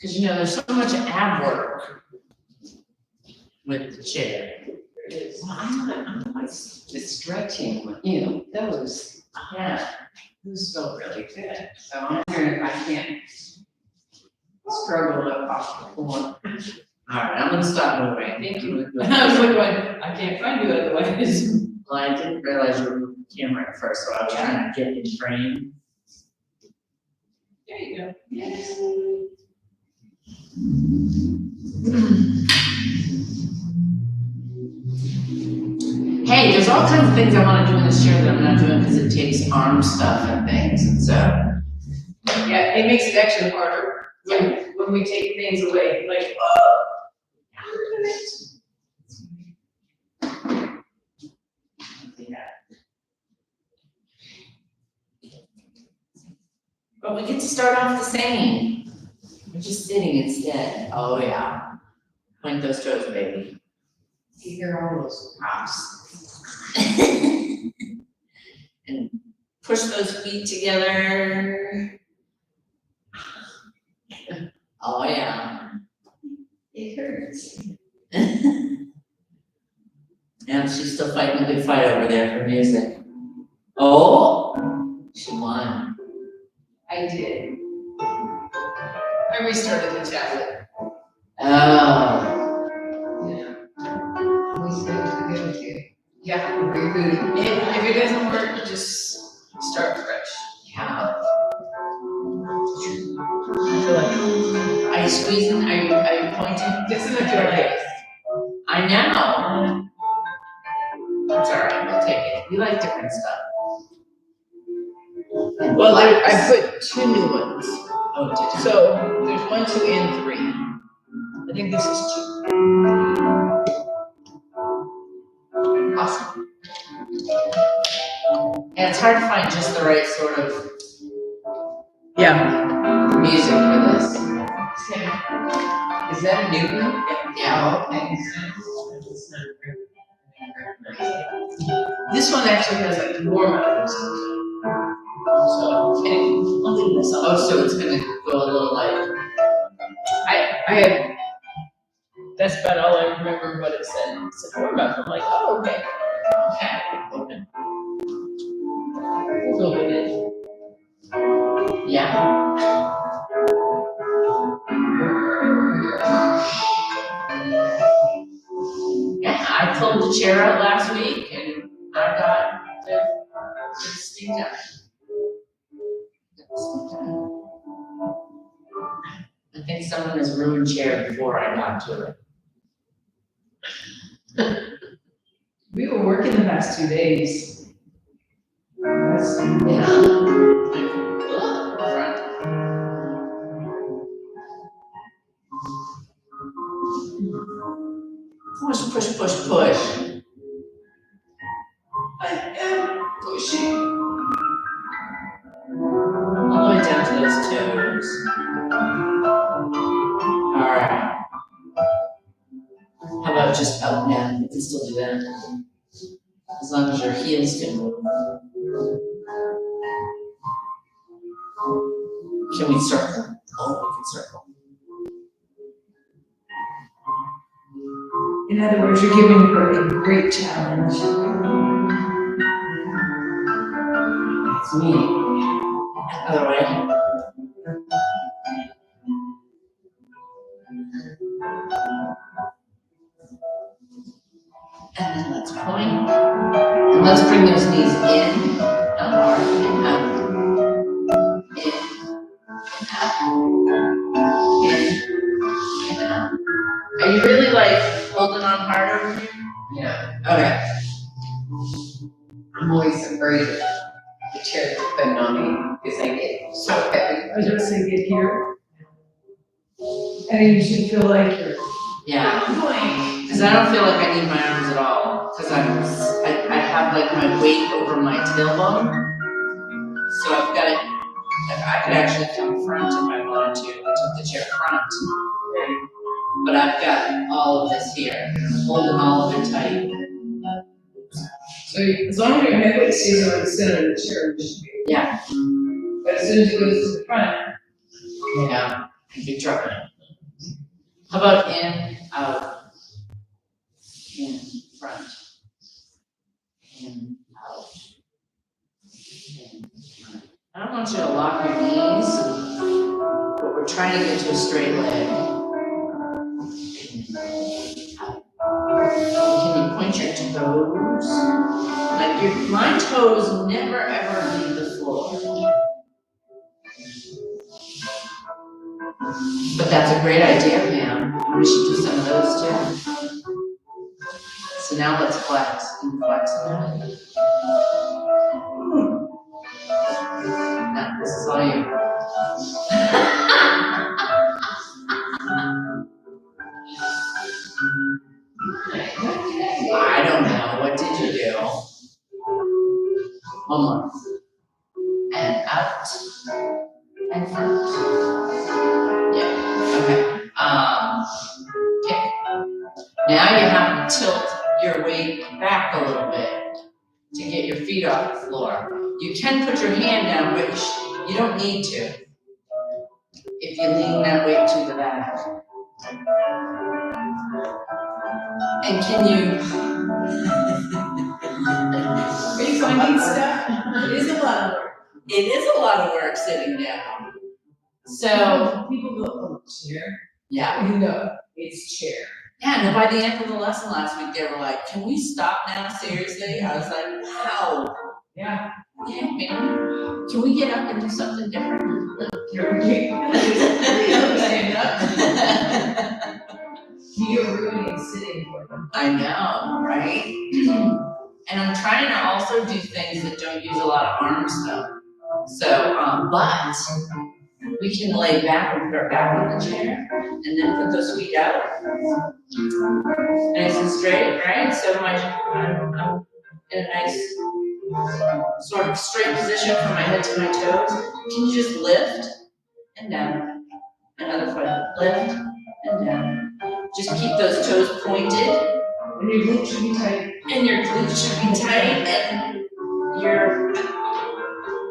Cause you know, there's so much ab work with the chair. Well, I'm like the stretching one, you know, those feel really good. So I'm wondering if I can't struggle up off the floor. Alright, I'm gonna stop moving. Thank you. I was like, going, I can't find you otherwise. Well, I didn't realize you were camera at first, so I was trying to get in frame. There you go. Yes. Hey, there's all kinds of things I wanna do in this chair that I'm not doing because it takes arm stuff and things, and so. Yeah, it makes it actually harder when we take things away, like, But we get to start off the same. We're just sitting instead. Oh, yeah. Point those toes, baby. You hear all those pops. And push those feet together. Oh, yeah. It hurts. And she's still fighting a good fight over there for music. Oh, she won. I did. I restarted the tablet. Oh, Yeah. We start to go to. Yeah. Reboot. If it doesn't work, just start fresh. yeah. I feel like, Are you squeezing? Are you pointing? this is a good idea. I know. It's all right. We'll take it. We like different stuff. And Well, I flags. put 2 new ones. Oh, did you? So there's 1, 2, and 3. I think this is 2. Awesome. And it's hard to find just the right sort of Yeah. music for this. Is that a new one? Yeah. Oh, okay. This one actually has like more melodies. So, anyway, I'll leave this Oh, up. so it's gonna go a little like, I had, that's about all I remember what it said. It said more about. I'm like, oh, okay. okay, open. We'll go with it. Yeah. Yeah, I pulled the chair out last week and I got the steam done. I think someone has ruined chair before I got to it. We were working the past 2 days. Yeah. Push, push, push, push. I am pushing. All the way down to those toes. Alright. How about just up now? You can still do that. As long as your heels can move. Can we circle? Oh, we can circle. In other words, you're giving her a great challenge. It's me. Other way. And then let's point. And let's bring those knees in, down hard, and out. In, and out. In, and out. Are you really like holding on hard over here? Yeah. Okay. I'm always afraid of the chair putting on me because I get so heavy. I was gonna say, get here. And you should feel like you're Yeah. going. Because I don't feel like I need my arms at all. Because I have like my weight over my tailbone. So I've got it, like I could actually come front if I wanted to. I took the chair front. But I've got all of this here. I'm holding all of it tight. So as long as your head weight stays on the center of the chair, you should be. Yeah. But as soon as it goes to the front, Yeah. Big trouble. How about in, out, in, front, in, out, in, front. I don't want you to lock your knees, but we're trying to get to a straight leg. Can you point your toes? Like my toes never ever leave the floor. But that's a great idea, Pam. We should do some of those too. So now let's flex and flex now. Now, this is all you. I don't know. What did you do? One more. And out. And front. Yeah. Okay. Kick. Now you have to tilt your weight back a little bit to get your feet off the floor. You can put your hand down, but you don't need to. If you lean that weight to the back. And can you? Are you finding stuff? It is a lot of work. It is a lot of work sitting down. So People go, oh, chair? yeah. You know, it's chair. Yeah, and by the end of the lesson last week, they were like, "Can we stop now? Seriously?" I was like, "Wow, Yeah. yeah, man. Can we get up and do something different?" You're stand up. You're ruining sitting for them. I know, right? And I'm trying to also do things that don't use a lot of arm stuff. So, but we can lay back and put our back on the chair, and then put those feet out, nice and straight, right? So I'm in a nice sort of straight position from my head to my toes. Can you just lift and down? Another foot, lift and down. Just keep those toes pointed. And your glutes should be tight. And your glutes should be tight, and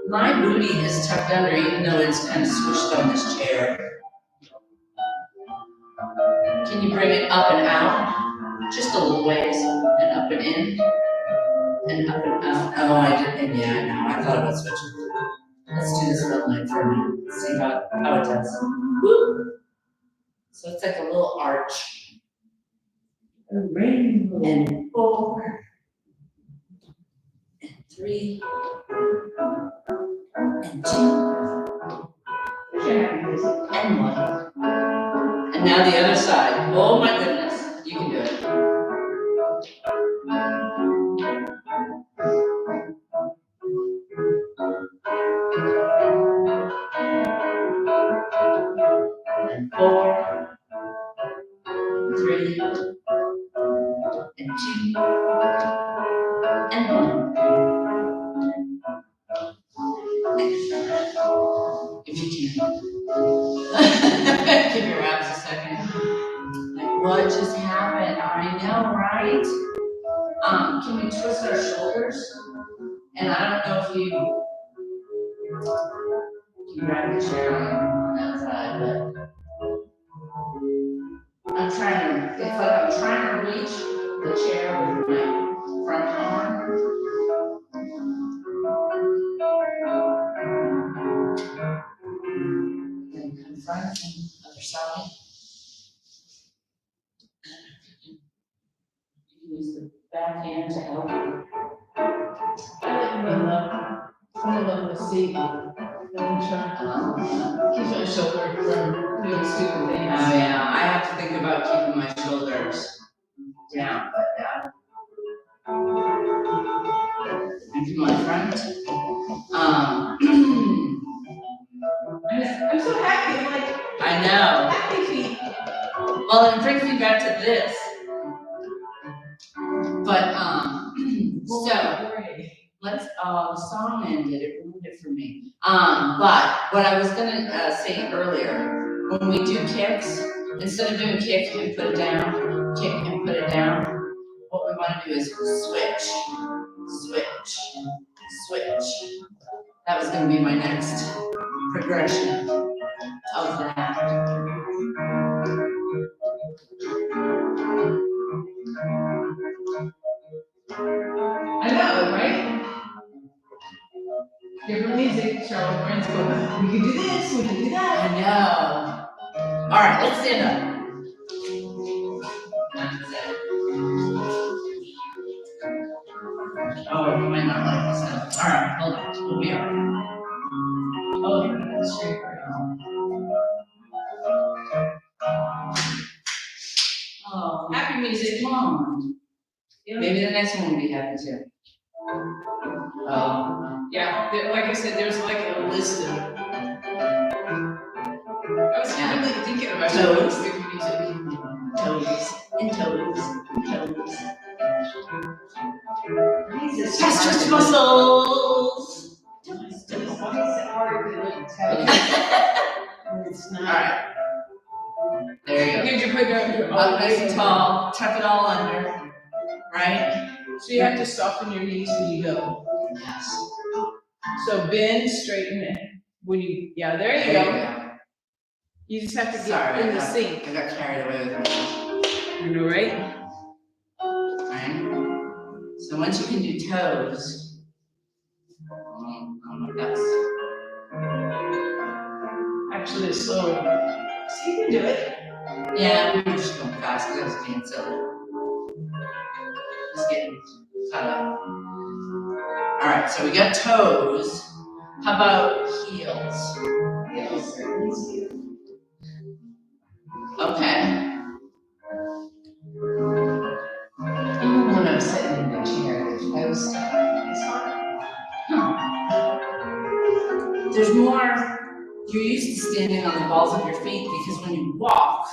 my booty is tucked under, even though it's kind of squished on this chair. Can you bring it up and out? Just a little ways, and up and in, and up and out. Oh, I did, and yeah, I know, I thought about switching. Let's do this one leg for a minute, see how it does. Woo! So it's like a little arch. A rainbow. And 4, and 3, and 2, and 1. And now the other side. Oh my goodness, you can do it. And 4, 3, and 2, and 1. If you can. Give your abs a second. Like, what just happened? I know, right? Can we twist our shoulders? And I don't know if you grab the chair on that side, but I'm trying to, it's like I'm trying to reach the chair with my front arm. Then come front and other side. You can use the back hand to help. I like when the seat. Keeps my shoulder from doing stupid things. Oh yeah, I have to think about keeping my shoulders down, but yeah. And do my front. I'm so happy. I'm like, I know. happy feet. Well, it brings me back to this. But so let's. The song ended. It ruined it for me. But what I was gonna say earlier, when we do kicks, instead of doing kick and put it down, kick and put it down, what we want to do is switch, switch, switch. That was gonna be my next progression of that. We can do this, we can do that. I know. All right, let's stand up. Oh, you might not like this stuff. All right, hold on. We'll be all right. Oh, that's straight right. Oh, Happy music. come on. Maybe the next one will be happy too. Oh. Yeah, like I said, there's like a list of. I was Yeah. really thinking about Toes. music. Toes and toes and toes. Why is it so Just hard stretch to muscles. Why is it hard to look toe? When it's All not. right. There you go. Did you put your Up nice and tall, tuck it all under, right? So you have to soften your knees when you go. Yes. So bend, straighten, when you, yeah, there you go. You just have to get Sorry, in the sink. I got carried away with it. You know, right? Right? So once you can do toes, that's, Actually, it's slower. So you can do it. yeah, we were just going fast because I was being silly. Just getting caught up. All right, so we got toes. How about heels? Heels are easier. Okay. Even when I'm sitting in the chair, the toes is hard. There's more, you're used to standing on the balls of your feet because when you walk,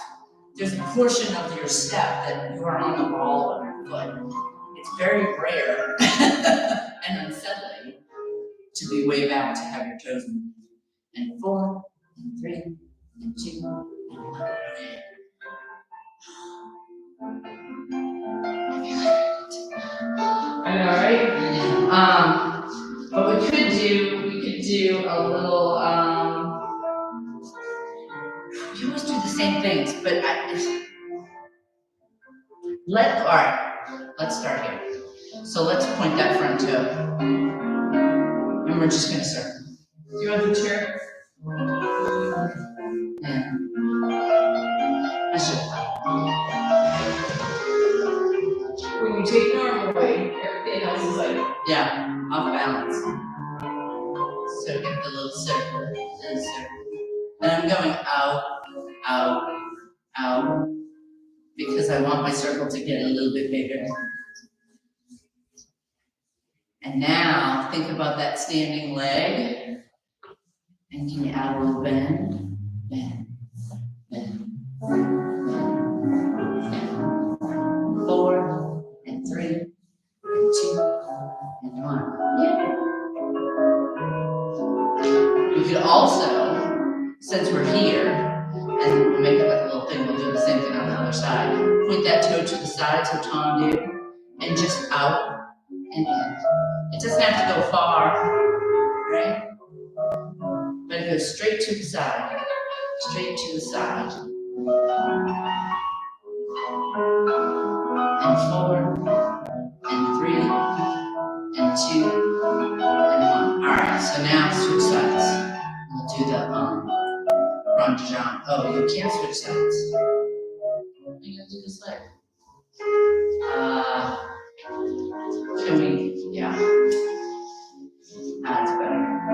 there's a portion of your step that you are on the ball of your foot. It's very rare and unsettling to be way back to have your toes move. And 4, and 3, and 2, and 1. I know, right? But we could do a little, we always do the same things, but all right, let's start here. So let's point that front toe. And we're just gonna circle. Do you want the chair? Yeah. I should. When you take normal weight, everything else is like, Yeah, off balance. So get the little circle, and circle. And I'm going out, out, out, because I want my circle to get a little bit bigger. And now, think about that standing leg. And can you add a little bend? Bend, bend, bend. 4, and 3, and 2, and 1. Yeah. We could also, since we're here, and make it like a little thing, we'll do the same thing on the other side. Point that toe to the side, so Tom did, and just out and in. It doesn't have to go far, right? But it goes straight to the side, straight to the side. And 4, and 3, and 2, and 1. All right, so now switch sides. We'll do the run jump. Oh, you can't switch sides. You gotta do this leg. Can we? Yeah. That's better.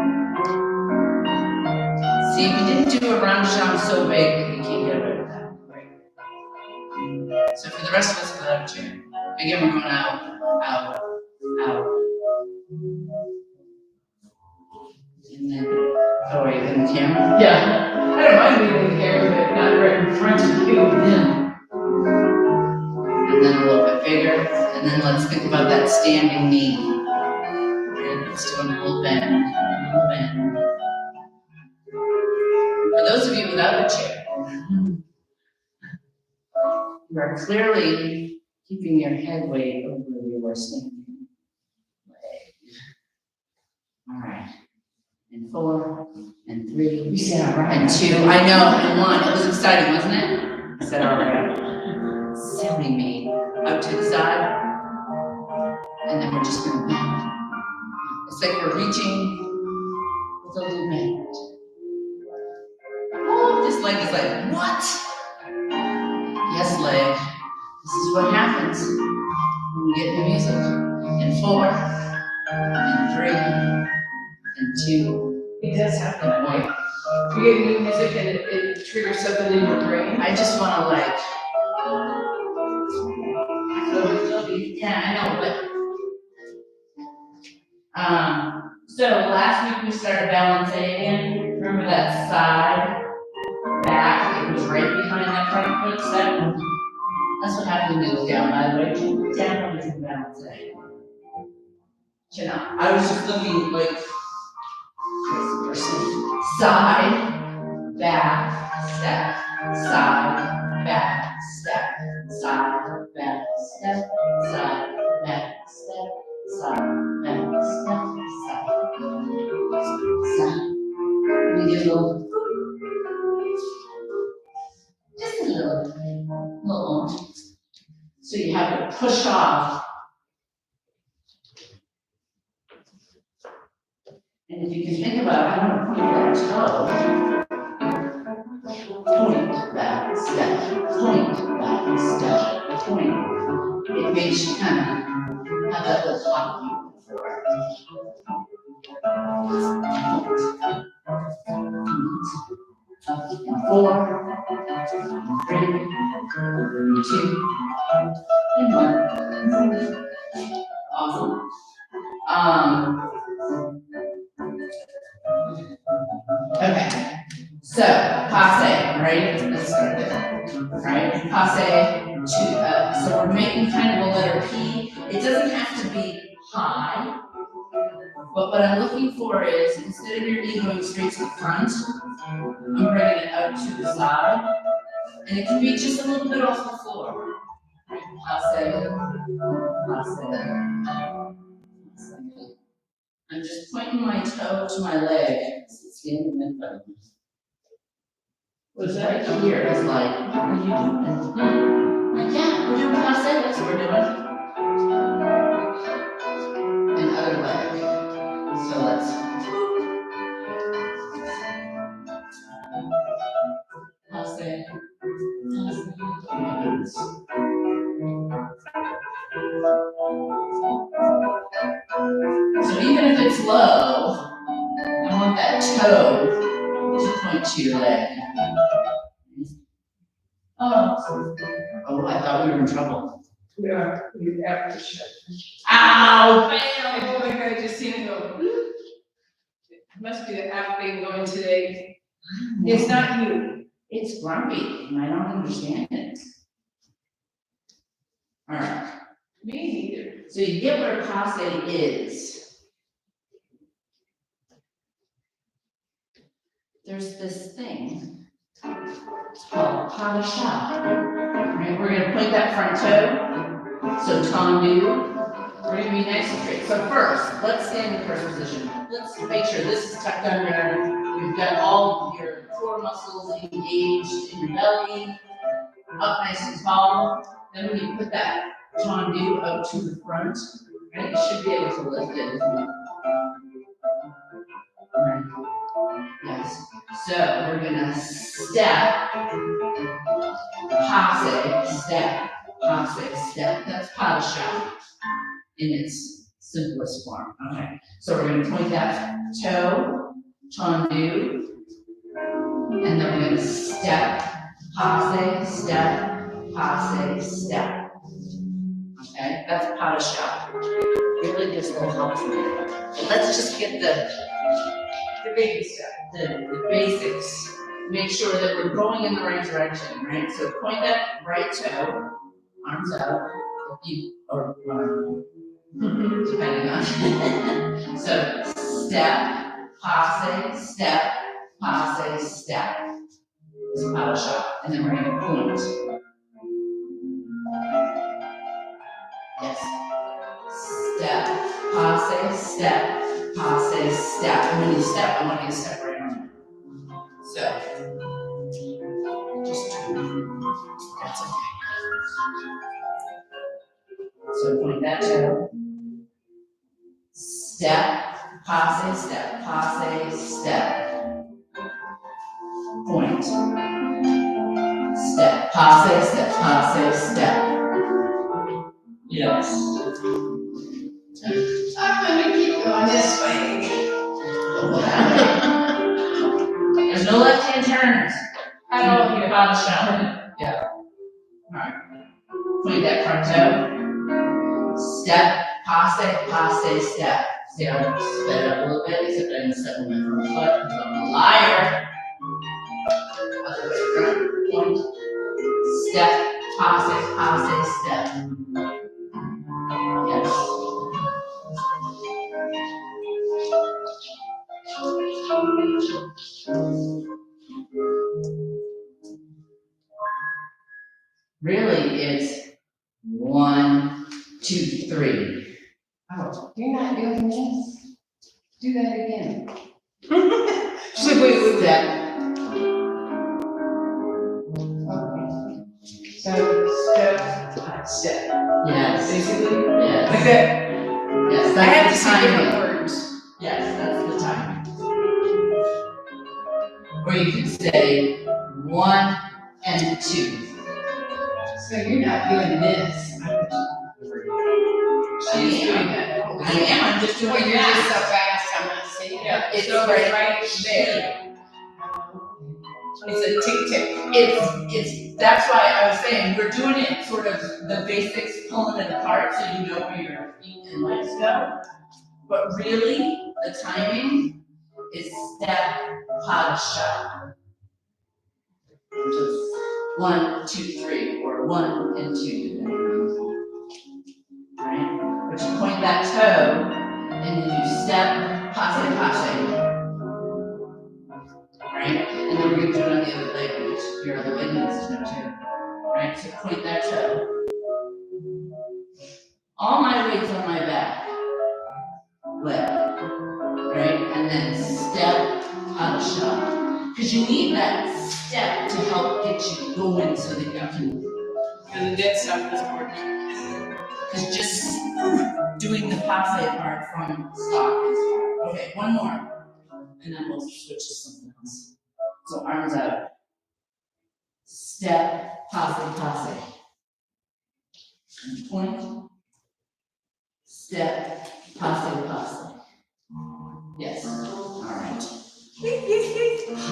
See, we didn't do a run jump so big that we can't get away with that. Right? So for the rest of us, we'll have a chair. Again, we're going out, out, out. And then, oh, are you in the camera? yeah. I don't mind being in the camera, but not right in front of you. Yeah. And then a little bit bigger. And then let's think about that standing knee. And let's do a little bend, a little bend. For those of you without a chair, you are clearly keeping your head weight over your standing leg. All right. And 4, and 3, You said all right. and 2. I know, and 1. It was exciting, wasn't it? I said, all right. Silly me. Out to the side. And then we're just going to bend. It's like we're reaching with a little bend. This leg is like, what? Yes, leg. This is what happens when we get new music. In 4, and 3, and 2. It does happen that way. You get new music and it triggers something in your brain. I just want to like. Yeah, I know, but. So last week we started balancing. Remember that side, back? It was right behind that front foot step. That's what happened when you look down, by the way. Down is balancing. You know, I was just looking like crazy person. Side, back, step, side, back, step, side, back, step, side, back, step, side, back, step, side, side. We do a little, just a little. So you have to push off. And if you can think about how to point that toe, point back, step, point back, step, point. It makes you kind of have that little hop before. And 4, 3, 2, and 1. Awesome. Okay, so passe, right? Let's start there, right? Passe to, so we're making kind of a letter P. It doesn't have to be high, but what I'm looking for is instead of your knee going straight to the front, I'm bringing it out to the side, and it can be just a little bit off the floor. Passe, passe. I'm just pointing my toe to my leg. It's standing in front of me. What's that here is like, what are you doing? Like, yeah, we're doing passe, that's what we're doing. And other leg. So let's. Passe. So even if it's low, I want that toe to point to your leg. Oh, I thought we were in trouble. We are, we have to shut. Ow, I feel like I just seen it go. It must be the app thing going today. It's not you. It's grumpy, and I don't understand it. All right. Me neither. So you get where passe is. There's this thing called pas de chat. Right? We're going to point that front toe. So tendu. We're going to be nice and straight. So first, let's stand in the first position. Let's make sure this is tucked under. You've got all of your core muscles engaged in your belly, up nice and tall. Then when you put that tendu out to the front, right, you should be able to lift it. Right. Yes. So we're gonna step, passe, step, passe, step. That's pas de chat in its simplest form. Okay. So we're gonna point that toe, tendu, and then we're gonna step, passe, step, passe, step. Okay, that's pas de chat. Really just will help me. Let's just get the baby step, the basics. Make sure that we're going in the right direction, right? So point that right toe, arms out, or depending on. So step, passe, step, passe, step. It's pas de chat, and then we're gonna point. Yes. Step, passe, step, passe, step. And when you step, I want you to step right on there. So, just, that's okay. So point that toe. Step, passe, step, passe, step. point, step, passe, step. Yes. I'm gonna keep going this way. There's no left-hand turns. I don't hear. Pas de chat. Yeah. Alright. Point that front toe. Step, passe, step. See, I'm sped it up a little bit, except I didn't step on my front foot because I'm a liar. Other way front, point, step, passe, step. Yes. Really, it's 1, 2, 3. Oh, you're not doing this? Do that again. So wait, Step. Okay. So, step. Yes. basically, Yes. like that. Yes, I have to that's the say timing. different words. Yes, that's the timing. Or you could say 1 and 2. So you're not doing this. She's doing that. I am, I'm just doing Well, you're just so that. fast, I'm not seeing it. Yeah, It's so right it's right there. It's a tick tick. It's, that's why I was saying, we're doing it sort of the basics, pulling it apart so you know where your feet and legs go. But really, the timing is step, pas de chat. Just 1, 2, 3, or 1 and 2. Right? But you point that toe, and then you step, passe. Right? And then we're going to do it on the other leg, which your other leg needs to know too. Right? So point that toe. All my weight's on my back leg. Right? And then step, pas de chat. Because you need that step to help get you going so that you can. And the dead stuff is important. Because just doing the passe part from stock is hard. Okay, one more. And then we'll switch to something else. So arms out. Step, passe. And point. Step, passe. Yes. Alright.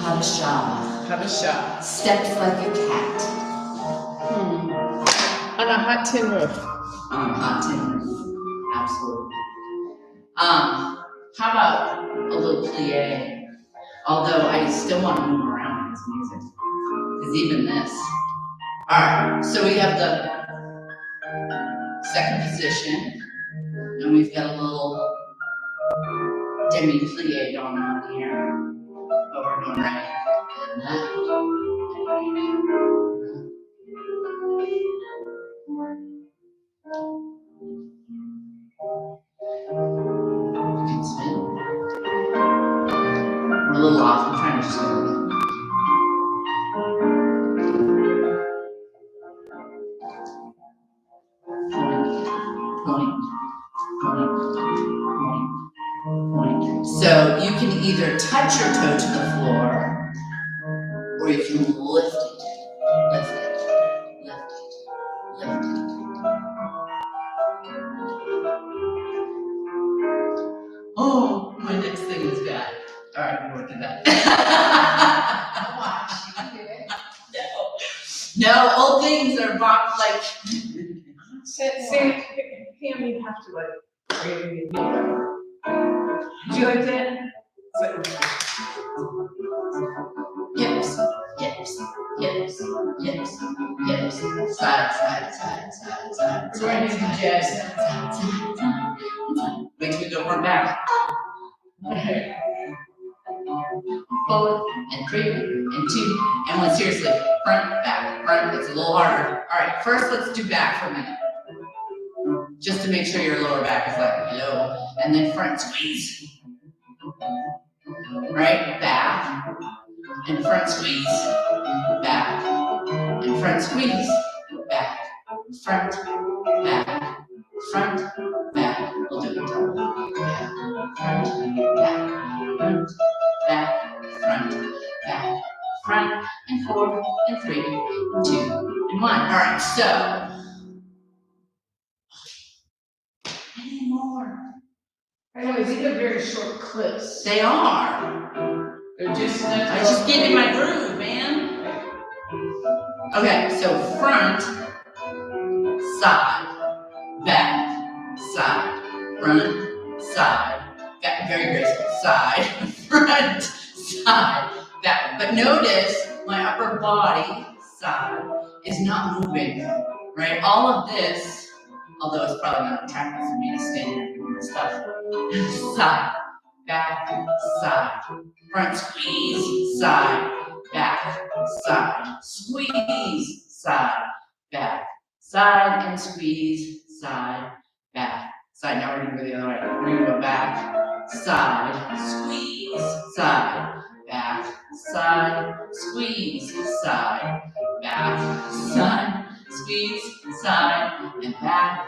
Pas de chat. Have a shot. Steps like a cat. On a hot tin roof. Hot tin roof. Absolutely. How about a little plie? Although I still want to move around in this music. Because even this. Alright, so we have the second position. And we've got a little demi-plie going on here. But we're going right and left. You can spin. We're a little off. I'm trying to just go. Point. So you can either touch your toe to the floor, or you can lift it. Oh, my next thing is bad. All right, we're working that. I'll watch, you can do it. No, old things are like. Sam, Pam, you have to like, really be like. Do you like that? It's like, Hips. Side. we're going to do jazz now. Makes me go front back. Okay. Forward and 3 and 2 and 1. Seriously, front, back, front. It's a little harder. All right, first let's do back for a minute. Just to make sure your lower back is like hello. And then front squeeze. Right, back. And front squeeze. Back. And front squeeze. Back. Front. Back. Front. Back. We'll do it double. Back. Front. Back. Front. Back. Front. Back. Front. 4, and 3, and 2, and 1. All right, so. Any more? I know, these are very short clips. They are. They're just. I just get in my groove, man. Okay, so front, side, back, side, front, side, back, very graceful, side, front, side, back. But notice my upper body side is not moving, right? All of this, although it's probably not attractive for me to stand here doing this stuff, side, back, side, front squeeze, side, back, side, squeeze, side, back, side, and squeeze, side, back, side. Now we're gonna go the other way. We're gonna go back, side, squeeze, side, back, side, squeeze, side, back, side, squeeze, side, and back,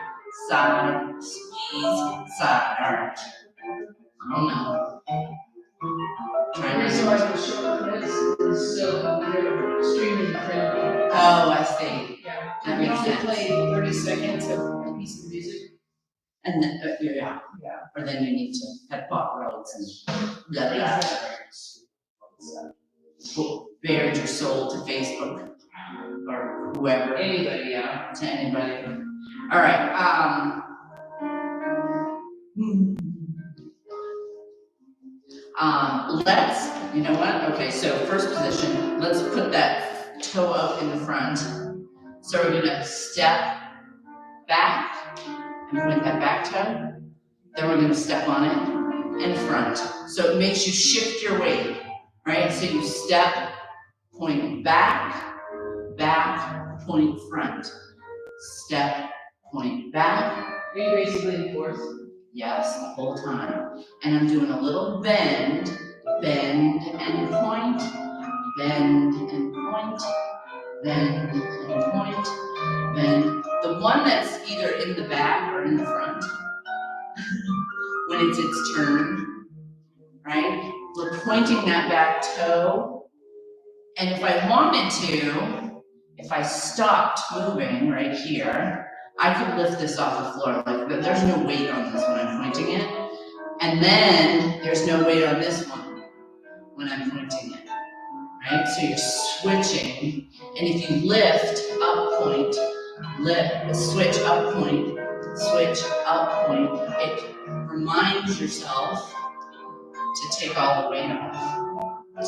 side, squeeze, side. All right. I don't know. The reason why they're short clips is so they're extremely critical. Oh, I see. Yeah. That You makes only sense. play 30 seconds of a piece of music. And then, yeah. Yeah. Or then you need to have pop roads and blah, blah, blah. Bared your soul to Facebook or whoever, Anybody, yeah. to anybody. All right. Let's, you know what? Okay, so first position, let's put that toe up in the front. So we're gonna step back and point that back toe. Then we're gonna step on it and front. So it makes you shift your weight, right? So you step, point back, back, point front. Step, point back. Are you basically in fourth? Yes, the whole time. And I'm doing a little bend, bend and point, bend and point, bend and point, bend. The one that's either in the back or in the front, when it's its turn, right? We're pointing that back toe. And if I wanted to, if I stopped moving right here, I could lift this off the floor, like, but there's no weight on this when I'm pointing it. And then there's no weight on this one when I'm pointing it, right? So you're switching, and if you lift, up point, lift, switch, up point, it reminds yourself to take all the weight off.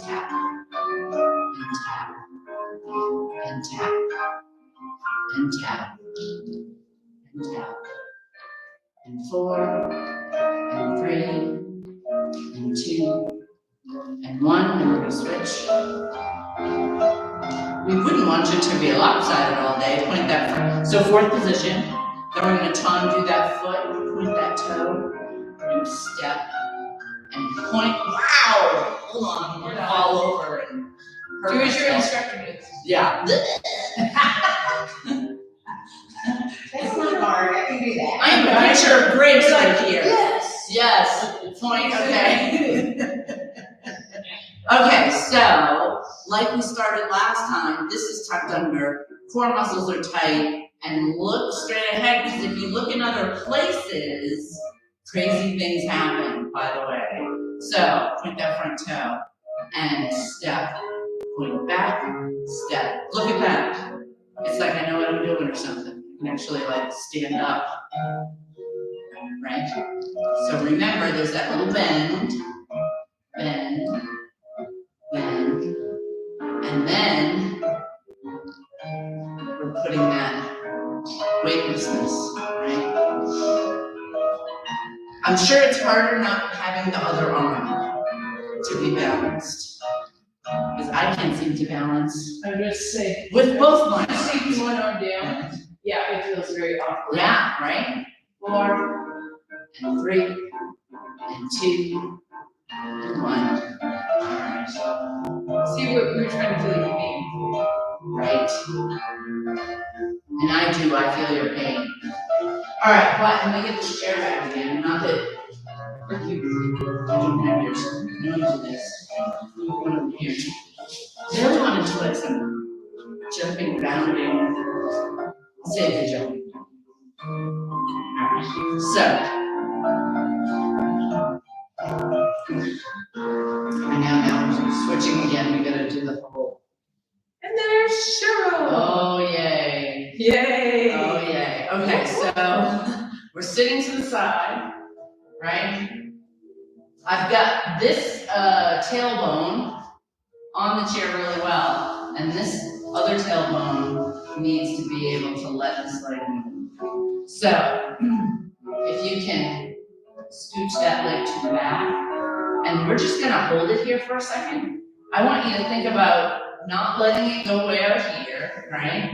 Tap, and tap, and tap, and tap. And tap, and 4, and 3, and 2, and 1, and we're gonna switch. We wouldn't want you to be lopsided all day, point that front. So fourth position, then we're gonna undo that foot, point that toe, we're gonna step, and point, wow, hold on, we're gonna fall over and hurt Do as your myself. instructor does. Yeah. That's not hard, I can do that. I am a picture of grace right here. Yes. Yes, point, okay. Okay, so, like we started last time, this is tucked under, core muscles are tight, and look straight ahead, because if you look in other places, crazy things happen, by the way. So, point that front toe, and step, point back, step. Look at that. It's like I know what I'm doing or something. I can actually like stand up, right? So remember, there's that little bend, bend, bend, and then we're putting that weightlessness, right? I'm sure it's harder not having the other arm to be balanced, because I can't seem to balance I was going to say, with both my just arms. taking one arm down, yeah, it feels very awkward. Yeah, right? 4, and 3, and 2, and 1. Alright, See what we were trying to feel your pain. right. And I feel your pain. Alright, but I'm gonna get this chair back again. Not that you don't have yours. No use of this. One over here. I really wanted to put some jumping, bounding. Save the jump. So. And now switching again, we gotta do the whole. And there's Cheryl. Oh, yay. Yay. Oh, yay. Okay, so we're sitting to the side, right? I've got this tailbone on the chair really well, and this other tailbone needs to be able to let this leg move. So, if you can scooch that leg to the back, and we're just gonna hold it here for a second. I want you to think about not letting it go way out here, right?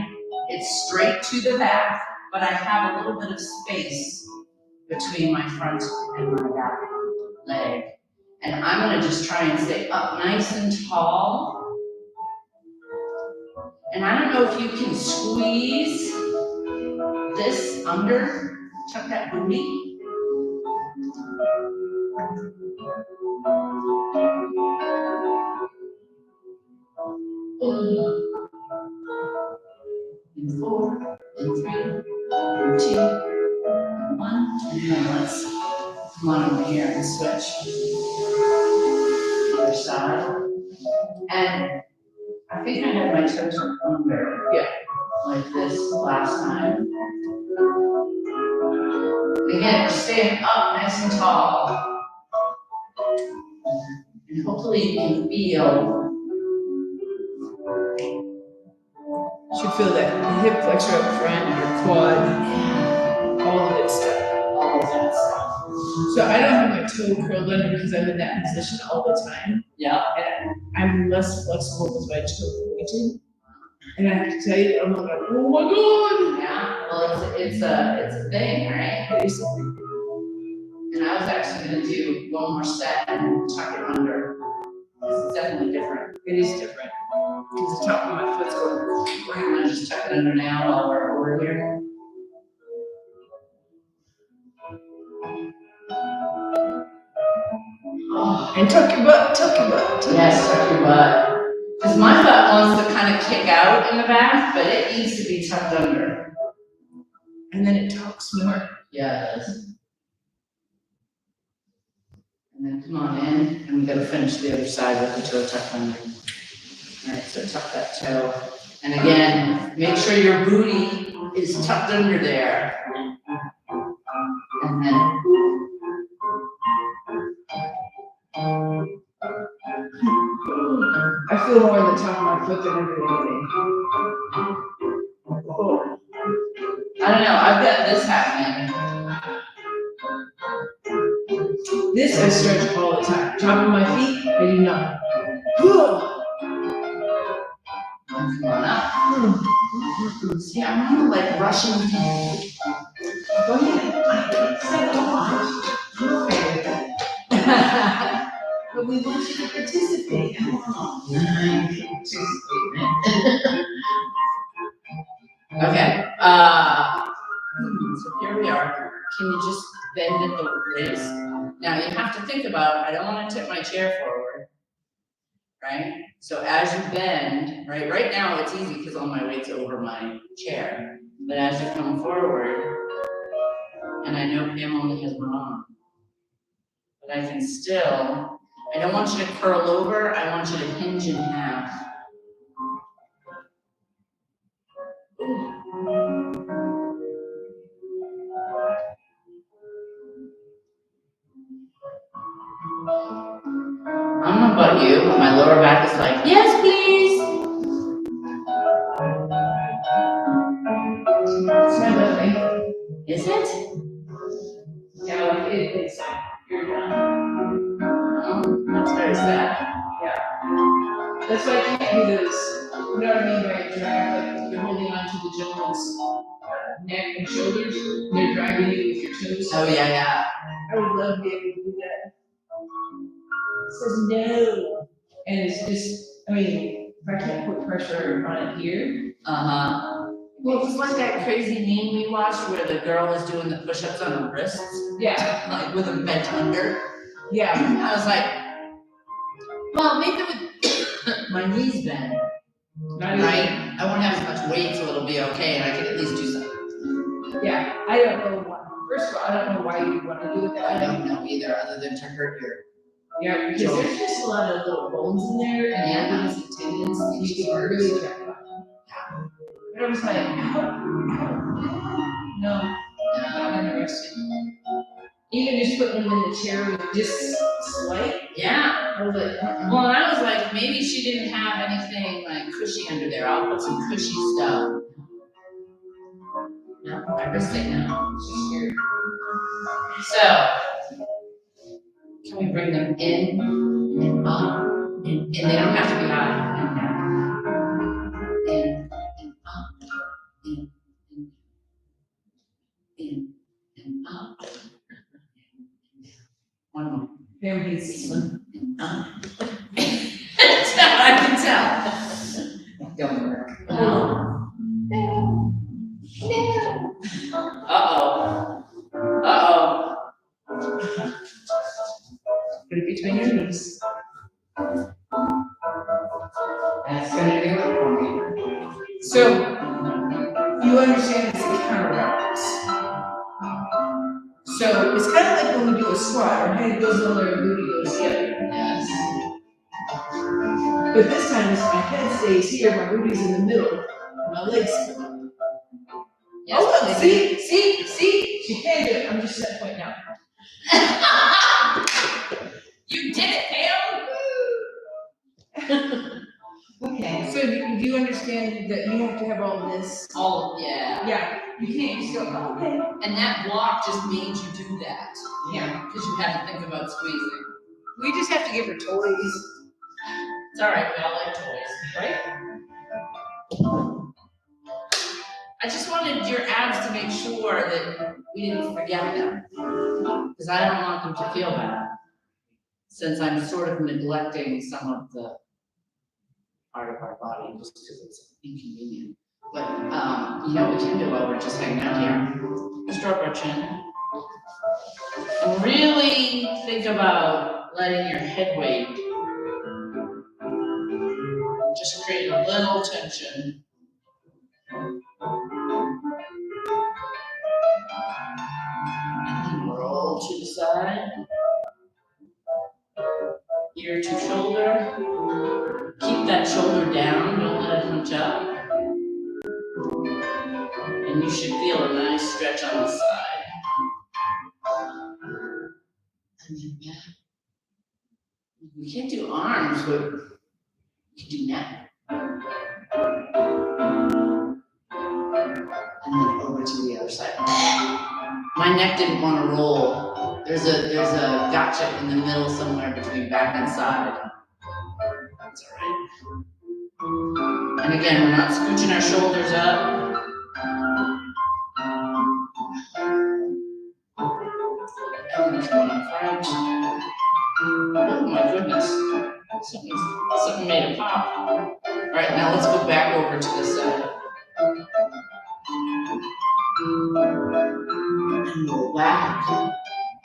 It's straight to the back, but I have a little bit of space between my front and my back leg. And I'm gonna just try and stay up nice and tall. And I don't know if you can squeeze this under, tuck that booty. And 4, and 3, and 2, and 1, and then let's come on over here and switch. Other side. And I think I had my toes under, yeah, like this last time. Again, we're staying up nice and tall. And hopefully you can feel. You should feel that hip flexor up front, your quad, all of it stuff. All of that stuff. So I don't have my toe curled under because I'm in that position all the time. Yeah. And I'm less flexible with my toe pointed. And I have to tell you, I'm like, oh my god! Yeah. Well, it's a thing, right? Basically. And I was actually gonna do one more set and tuck it under. This is definitely different. It is different. Because the top of my foot's going. We're gonna just tuck it under now while we're over here. Oh, and tuck your butt, tuck your butt. Tuck Yes, tuck your butt. Because my butt wants to kind of kick out in the back, but it needs to be tucked under. And then it talks more. Yeah, it does. And then come on in, and we gotta finish the other side with the toe tucked under. All right, so tuck that toe. And again, make sure your booty is tucked under there. And then. I feel more on the top of my foot than under anything. Oh. I don't know, I've got this happening. This I stretch all the time. Top of my feet, I do not. Come on up. See, I'm really like rushing. Go ahead. I said don't watch. I'm okay with that. But we want you to participate. Come on. Okay, so here we are. Can you just bend at the waist? Now you have to think about, I don't want to tip my chair forward, right? So as you bend, right now it's easy because all my weight's over my chair. But as you come forward, and I know Pam only has one arm, but I can still, I don't want you to curl over, I want you to hinge in half. I don't know about you, but my lower back is like, yes, please. It's my left ankle. Is it? Yeah, like it's you're done. Oh, that's very sad. That's why I can't do those. You know what I mean by drag? Like you're holding on to the gentleman's neck and shoulders. And they're dragging you with your toes. Oh, yeah. I would love to be able to do that. It says no. And it's just, I mean, if I can't put pressure on it here. Uh-huh. Well, it was like that crazy meme we watched where the girl was doing the push-ups on her wrists, Yeah. like with them bent under. Yeah. I was like, well, maybe with my knees bent, Not right? I won't have as much weight, so it'll be okay, and I can at least do something. Yeah, I don't know why. First of all, I don't know why you want to do it I that way. don't know either, other than to hurt your. Yeah, because there's just a lot of little bones in there and Yeah. ligaments and tendons, and you can really track on. But I was like, no, not interested. Even just putting them in the chair with just slight, Yeah. I was like, Well, and I was like, maybe she didn't have anything like cushy under there. I'll put some cushy stuff. No, I risked it now. she's scared. So, can we bring them in and up? And they don't have to be high. In and up. In and up. One more. Pam hates this one. I can tell. Don't work. Uh-oh. Uh-oh. Put it between your knees. That's gonna do it for me. So, you understand it's a counterbalance. So, it's kind of like when we do a squat, our head goes on there and booty goes here. Yes. But this time, it's my head stays here, my booty's in the middle, and my legs come up. Yes, Oh, look, please. see? She can't do it, I'm just at that point now. You did it, Pam! Okay. So, do you understand that you have to have all this? Oh, yeah. Yeah, you can't just go, oh, okay. And that block just made you do that. Yeah. Because you had to think about squeezing. We just have to give her toys, It's all right, we all like toys. right? I just wanted your abs to make sure that we didn't forget them. Because I don't want them to feel bad. Since I'm sort of neglecting some of the part of our body just because it's inconvenient. But, you know what we can do while we're just hanging out here? Stroke our chin. And really think about letting your head weight just create a little tension. And then roll to the side. Ear to shoulder. Keep that shoulder down, don't let it hunch up. And you should feel a nice stretch on the side. And then back. We can't do arms, but we can do neck. And then over to the other side. My neck didn't want to roll. There's a gotcha in the middle somewhere between back and side. That's alright. And again, we're not scooching our shoulders up. And we come in front. Oh my goodness. Something made a pop. Alright, now let's go back over to this side. And roll back.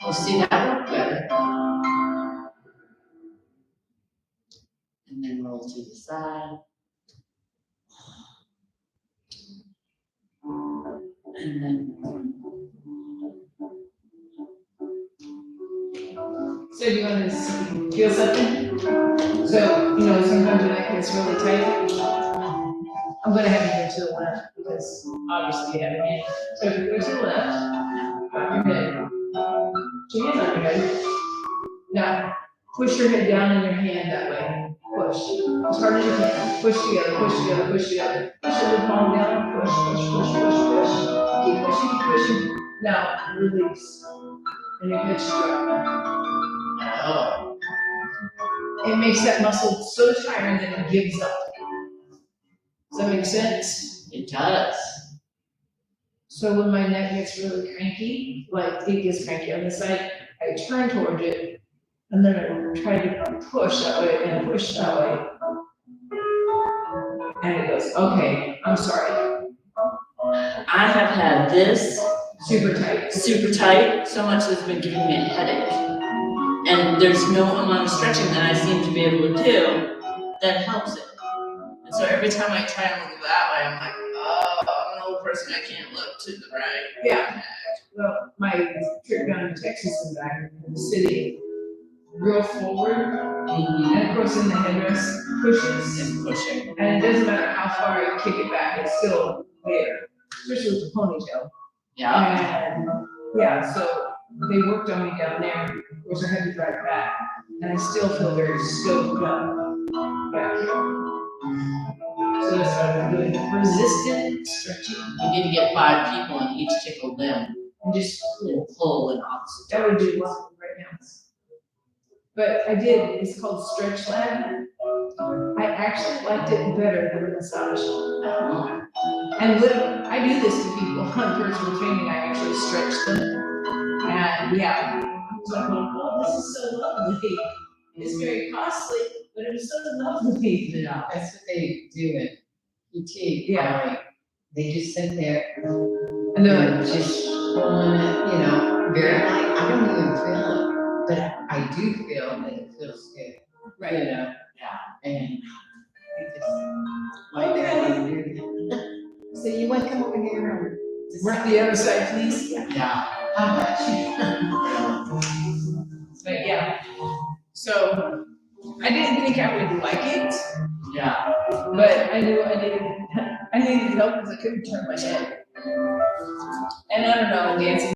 Oh, see, that worked better. And then roll to the side. And then. So do you want to feel something? So, you know, sometimes your neck gets really tight. I'm gonna have you go to the left because obviously you have a hand. So if you go to the left, drop your head. Put your hands on your head. Now, push your head down in your hand that way. Push. As hard as you can. Push together, push together, push together. Push your palm down. Push, push, push, push, push. Keep pushing, keep pushing. Now, release. And your head straight. Oh. It makes that muscle so tired that it gives up. Does that make sense? It does. So when my neck gets really cranky, like it gets cranky on the side, I turn towards it, and then I try to push that way and push that way. And it goes, okay, I'm sorry. I have had this Super tight. super tight so much that it's been giving me a headache. And there's no amount of stretching that I seem to be able to do that helps it. And so every time I try and look that way, I'm like, oh, I'm an old person, I can't look to the right. Yeah. Well, my trip down to Texas and back, sitting real forward, and of course in the headrest pushes, And pushing. and it doesn't matter how far you kick it back, it's still there, especially with the ponytail. Yeah. And yeah, so they worked on me down there. Of course, I had to drive back, and I still feel very stoked up back here. So that's what I've been doing, resistant stretching, You need to get 5 people and each take a limb and just pull in opposite that would be wonderful right now. But I did. It's called Stretch Lab. I actually liked it better than a massage. directions. And literally, I do this to people on personal training. I actually stretch them. And yeah, I was like, oh, this is so lovely. It's very costly, but it was so lovely. Yeah, that's what they do at PT. Yeah. Like, they just sit there And they're and like, just pulling it, very light. I don't even feel it, but I do feel that it feels good. right. Yeah. And I just like Okay. that when you do that. So you want to come over here and just Work the other side, please. Yeah. How much? But yeah. So I didn't think I would like it, Yeah. but I knew I needed help because I couldn't turn my head. And I don't know, Nancy